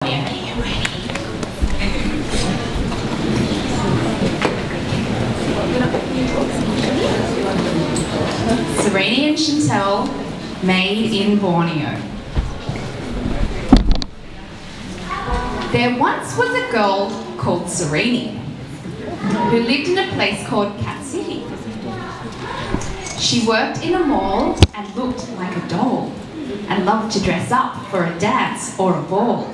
Sereni and Shentel, made in Borneo. There once was a girl called Sereni who lived in a place called Cat City. She worked in a mall and looked like a doll and loved to dress up for a dance or a ball.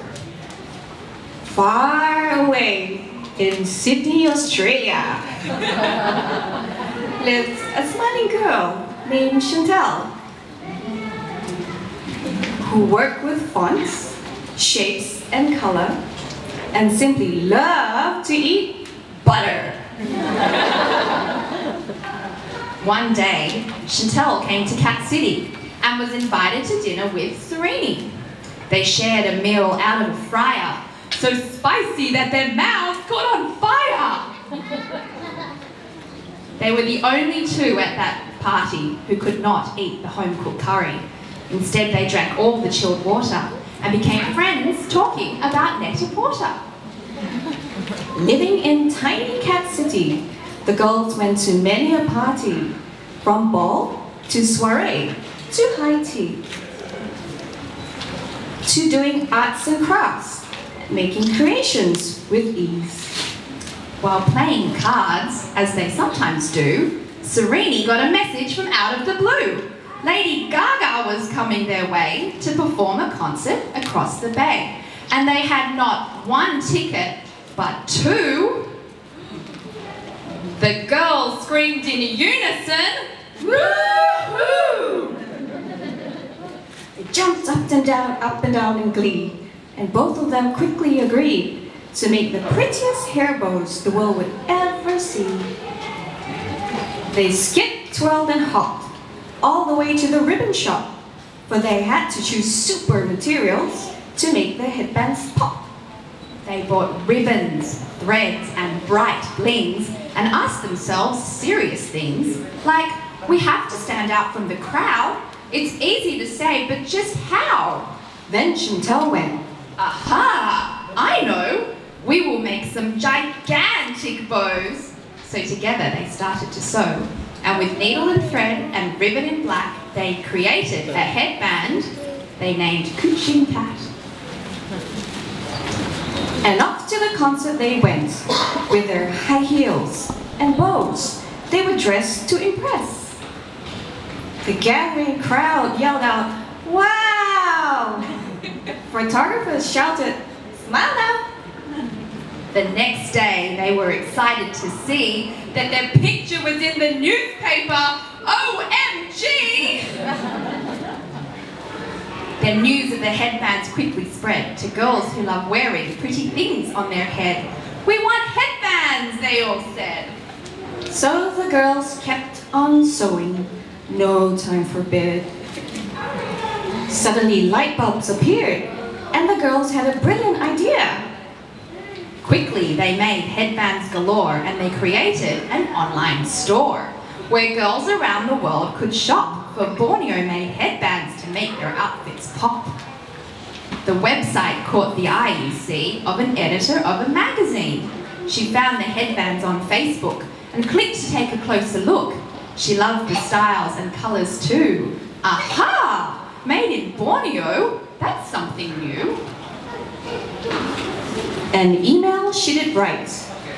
Far away in Sydney, Australia, lives a smiling girl named Shentel, who worked with fonts, shapes and color, and simply loved to eat butter. One day, Shentel came to Cat City and was invited to dinner with Sereni. They shared a meal out of a fryer, so spicy that their mouths caught on fire. They were the only two at that party who could not eat the home-cooked curry. Instead, they drank all the chilled water and became friends talking about net-a-porter. Living in tiny Cat City, the girls went to many a party, from ball to soiree to high tea, to doing arts and crafts, making creations with ease. While playing cards, as they sometimes do, Sereni got a message from out of the blue. Lady Gaga was coming their way to perform a concert across the bay. And they had not one ticket, but two. The girls screamed in unison, "Woo-hoo!" They jumped up and down in glee, and both of them quickly agreed to make the prettiest hair bows the world would ever see. They skipped, twirled and hopped all the way to the ribbon shop, for they had to choose super materials to make their headbands pop. They bought ribbons, threads and bright blings and asked themselves serious things like, we have to stand out from the crowd. It's easy to say, but just how? Then Shentel went, aha, I know. We will make some gigantic bows. So together they started to sew, and with needle and thread and ribbon in black, they created a headband they named Kuching Cat. And off to the concert they went, with their high heels and bows. They were dressed to impress. The gathering crowd yelled out, "Wow!" Photographers shouted, "Smile now!" The next day, they were excited to see that their picture was in the newspaper. OMG! The news of the headbands quickly spread to girls who love wearing pretty things on their head. We want headbands, they all said. So the girls kept on sewing, no time for bed. Suddenly light bulbs appeared, and the girls had a brilliant idea. Quickly, they made headbands galore and they created an online store where girls around the world could shop for Borneo-made headbands to make their outfits pop. The website caught the eye, you see, of an editor of a magazine. She found the headbands on Facebook and clicked to take a closer look. She loved the styles and colours too. Aha! Made in Borneo? That's something new. An email she did write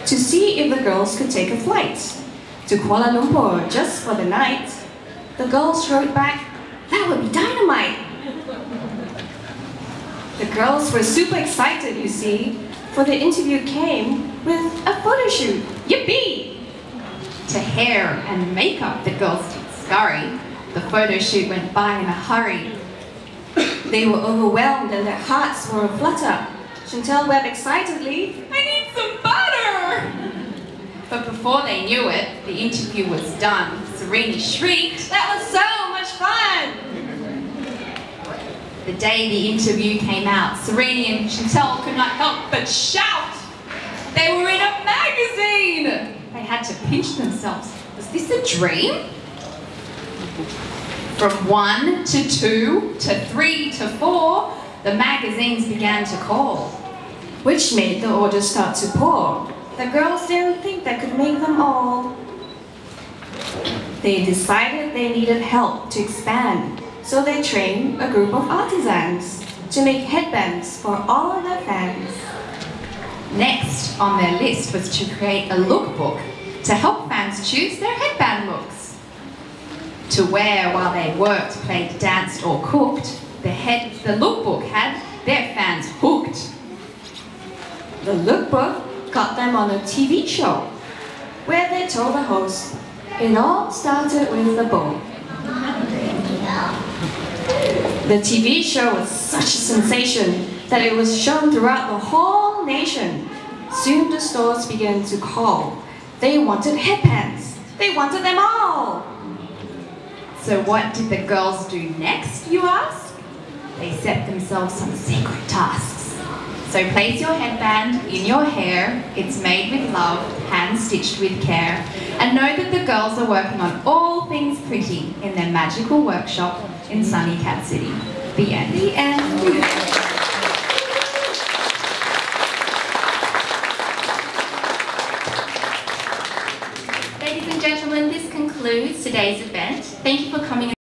to see if the girls could take a flight to Kuala Lumpur just for the night. The girls wrote back, "That would be dynamite." The girls were super excited, you see, for the interview came with a photo shoot. Yippee! To hair and makeup, the girls did scurry. The photo shoot went by in a hurry. They were overwhelmed and their hearts were aflutter. Shentel wept excitedly, "I need some butter!" But before they knew it, the interview was done. Sereni shrieked, "That was so much fun!" The day the interview came out, Sereni and Shentel could not help but shout. They were in a magazine! They had to pinch themselves. Was this a dream? From 1 to 2 to 3 to 4, the magazines began to call, which made the orders start to pour. The girls didn't think they could make them all. They decided they needed help to expand, so they trained a group of artisans to make headbands for all of their fans. Next on their list was to create a lookbook to help fans choose their headband looks. To wear while they worked, played, danced or cooked, the lookbook had their fans hooked. The lookbook got them on a TV show, where they told the host, it all started with a bow. The TV show was such a sensation that it was shown throughout the whole nation. Soon the stores began to call. They wanted headbands. They wanted them all. So what did the girls do next, you ask? They set themselves some secret tasks. So place your headband in your hair. It's made with love, hand-stitched with care. And know that the girls are working on all things pretty in their magical workshop in sunny Cat City. The end. The end. Ladies and gentlemen, this concludes today's event. Thank you for coming.